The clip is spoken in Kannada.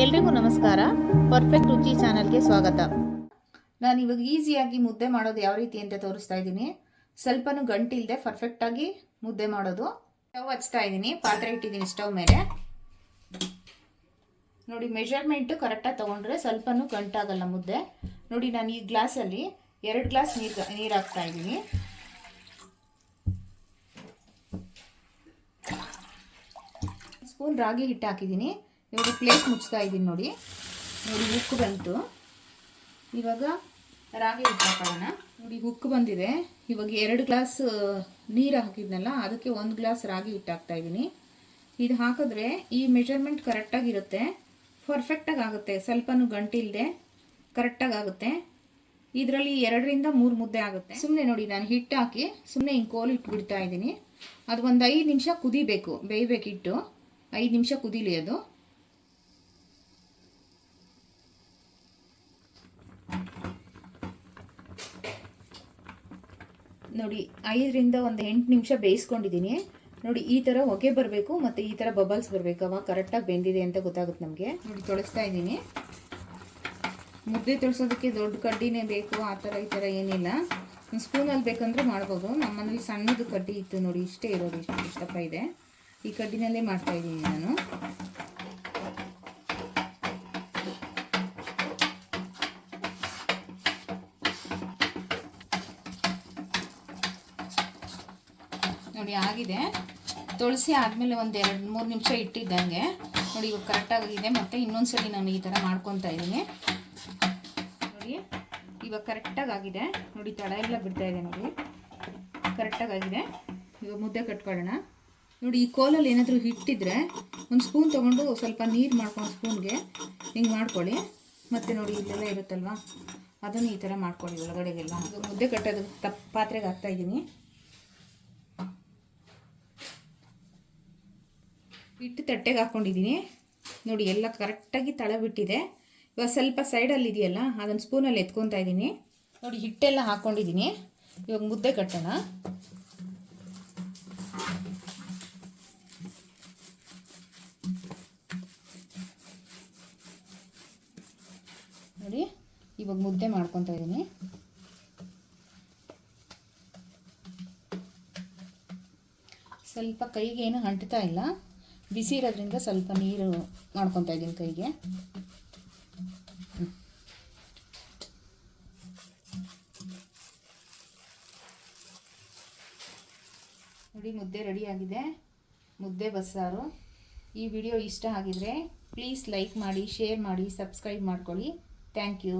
ಎಲ್ರಿಗೂ ನಮಸ್ಕಾರ. ಪರ್ಫೆಕ್ಟ್ ರುಚಿ ಚಾನಲ್ಗೆ ಸ್ವಾಗತ. ನಾನು ಇವಾಗ ಈಸಿಯಾಗಿ ಮುದ್ದೆ ಮಾಡೋದು ಯಾವ ರೀತಿ ಅಂತ ತೋರಿಸ್ತಾ ಇದ್ದೀನಿ. ಸ್ವಲ್ಪನೂ ಗಂಟಿಲ್ಲದೆ ಪರ್ಫೆಕ್ಟಾಗಿ ಮುದ್ದೆ ಮಾಡೋದು. ಸ್ಟವ್ ಹಚ್ತಾ ಇದ್ದೀನಿ, ಪಾತ್ರೆ ಇಟ್ಟಿದ್ದೀನಿ ಸ್ಟವ್ ಮೇಲೆ. ನೋಡಿ, ಮೆಜರ್ಮೆಂಟು ಕರೆಕ್ಟಾಗಿ ತೊಗೊಂಡ್ರೆ ಸ್ವಲ್ಪನೂ ಗಂಟಾಗಲ್ಲ ಮುದ್ದೆ. ನೋಡಿ, ನಾನು ಈ ಗ್ಲಾಸಲ್ಲಿ 2 ಗ್ಲಾಸ್ ನೀರು ಹಾಕ್ತಾ ಇದ್ದೀನಿ. ಸ್ಪೂನ್ ರಾಗಿ ಹಿಟ್ಟು ಹಾಕಿದ್ದೀನಿ. ಇವಾಗ ಪ್ಲೇಟ್ ಮುಚ್ತಾ ಇದ್ದೀನಿ. ನೋಡಿ ಉಕ್ಕು ಬಂತು. ಇವಾಗ ರಾಗಿ ಹಿಟ್ಟು ಹಾಕೋಣ. ನೋಡಿ, ಉಕ್ಕು ಬಂದಿದೆ. ಇವಾಗ 2 ಗ್ಲಾಸ್ ನೀರು ಹಾಕಿದ್ನಲ್ಲ, ಅದಕ್ಕೆ 1 ಗ್ಲಾಸ್ ರಾಗಿ ಹಿಟ್ಟು ಹಾಕ್ತಾ ಇದ್ದೀನಿ. ಇದು ಹಾಕಿದ್ರೆ ಈ ಮೆಜರ್ಮೆಂಟ್ ಕರೆಕ್ಟಾಗಿರುತ್ತೆ, ಪರ್ಫೆಕ್ಟಾಗಿ ಆಗುತ್ತೆ. ಸ್ವಲ್ಪನೂ ಗಂಟಿಲ್ಲದೆ ಕರೆಕ್ಟಾಗಿ ಆಗುತ್ತೆ. ಇದರಲ್ಲಿ 2 ರಿಂದ 3 ಮುದ್ದೆ ಆಗುತ್ತೆ. ಸುಮ್ಮನೆ ನೋಡಿ, ನಾನು ಹಿಟ್ಟು ಹಾಕಿ ಸುಮ್ಮನೆ ಹಿಂಗೆ ಕೋಲು ಇಟ್ಟು ಬಿಡ್ತಾ ಇದ್ದೀನಿ. ಅದು ಒಂದು 5 ನಿಮಿಷ ಕುದಿಬೇಕು, ಬೇಯಬೇಕು. ಹಿಟ್ಟು 5 ನಿಮಿಷ ಕುದೀಲಿ ಅದು. ನೋಡಿ, 5 ರಿಂದ 8 ನಿಮಿಷ ಬೇಯಿಸ್ಕೊಂಡಿದ್ದೀನಿ. ನೋಡಿ, ಈ ಥರ ಹೊಗೆ ಬರಬೇಕು ಮತ್ತು ಈ ಥರ ಬಬಲ್ಸ್ ಬರಬೇಕು. ಅವಾಗ ಕರೆಕ್ಟಾಗಿ ಬೆಂದಿದೆ ಅಂತ ಗೊತ್ತಾಗುತ್ತೆ ನಮಗೆ. ನೋಡಿ, ತೊಳಸ್ತಾ ಇದ್ದೀನಿ. ಮುದ್ದೆ ತೊಳಸೋದಕ್ಕೆ ದೊಡ್ಡ ಕಡ್ಡಿನೇ ಬೇಕು, ಆ ಥರ ಈ ಥರ ಏನಿಲ್ಲ. ಒಂದು ಸ್ಪೂನಲ್ಲಿ ಬೇಕಂದ್ರೆ ಮಾಡ್ಬೋದು. ನಮ್ಮ ಮನೇಲಿ ಸಣ್ಣದು ಕಡ್ಡಿ ಇತ್ತು, ನೋಡಿ ಇಷ್ಟೇ ಇರೋದು, ಇಷ್ಟಪ್ಪ ಇದೆ. ಈ ಕಡ್ಡಿನಲ್ಲೇ ಮಾಡ್ತಾಯಿದ್ದೀನಿ ನಾನು. ನೋಡಿ, ಆಗಿದೆ. ತುಳಸಿ ಆದಮೇಲೆ ಒಂದು 2-3 ನಿಮಿಷ ಇಟ್ಟಿದ್ದಂಗೆ ನೋಡಿ, ಇವಾಗ ಕರೆಕ್ಟಾಗಿದೆ. ಮತ್ತು ಇನ್ನೊಂದ್ಸಲಿ ನಾನು ಈ ಥರ ಮಾಡ್ಕೊತಾ ಇದ್ದೀನಿ. ನೋಡಿ, ಇವಾಗ ಕರೆಕ್ಟಾಗಿದೆ. ನೋಡಿ, ತಡ ಎಲ್ಲ ಬಿಡ್ತಾ ಇದೆ. ನೋಡಿ, ಕರೆಕ್ಟಾಗಿದೆ. ಇವಾಗ ಮುದ್ದೆ ಕಟ್ಕೊಳ್ಳೋಣ. ನೋಡಿ, ಈ ಕೋಲಲ್ಲಿ ಏನಾದರೂ ಹಿಟ್ಟಿದ್ರೆ ಒಂದು ಸ್ಪೂನ್ ತೊಗೊಂಡು ಸ್ವಲ್ಪ ನೀರು ಮಾಡ್ಕೊಂಡು ಸ್ಪೂನ್ಗೆ ಹಿಂಗೆ ಮಾಡ್ಕೊಳ್ಳಿ. ಮತ್ತು ನೋಡಿ, ಇಲ್ಲೆಲ್ಲ ಇರುತ್ತಲ್ವ, ಅದನ್ನು ಈ ಥರ ಮಾಡ್ಕೊಳ್ಳಿ ಒಳಗಡೆಗೆಲ್ಲ. ಮುದ್ದೆ ಕಟ್ಟೋದು ಪಾತ್ರೆಗೆ ಹಾಕ್ತಾಯಿದ್ದೀನಿ. ಹಿಟ್ಟು ತಟ್ಟೆಗೆ ಹಾಕ್ಕೊಂಡಿದ್ದೀನಿ. ನೋಡಿ, ಎಲ್ಲ ಕರೆಕ್ಟಾಗಿ ತಳ ಬಿಟ್ಟಿದೆ. ಇವಾಗ ಸ್ವಲ್ಪ ಸೈಡಲ್ಲಿ ಇದೆಯಲ್ಲ, ಅದನ್ನು ಸ್ಪೂನಲ್ಲಿ ಎತ್ಕೊತಾ ಇದ್ದೀನಿ. ನೋಡಿ, ಹಿಟ್ಟೆಲ್ಲ ಹಾಕ್ಕೊಂಡಿದ್ದೀನಿ. ಇವಾಗ ಮುದ್ದೆ ಕಟ್ಟೋಣ. ನೋಡಿ, ಇವಾಗ ಮುದ್ದೆ ಮಾಡ್ಕೊತಾ ಇದ್ದೀನಿ. ಸ್ವಲ್ಪ ಕೈಗೆ ಏನು ಅಂಟ್ತಾ ಇಲ್ಲ, ಬಿಸಿ ಇರೋದ್ರಿಂದ ಸ್ವಲ್ಪ ನೀರು ಮಾಡ್ಕೊತಾ ಇದ್ದೀನಿ ಕೈಗೆ. ನೋಡಿ, ಮುದ್ದೆ ರೆಡಿಯಾಗಿದೆ. ಮುದ್ದೆ ಬಸ್ಸಾರು. ಈ ವಿಡಿಯೋ ಇಷ್ಟ ಆಗಿದ್ರೆ ಪ್ಲೀಸ್ ಲೈಕ್ ಮಾಡಿ, ಶೇರ್ ಮಾಡಿ, ಸಬ್ಸ್ಕ್ರೈಬ್ ಮಾಡ್ಕೊಳ್ಳಿ. Thank you.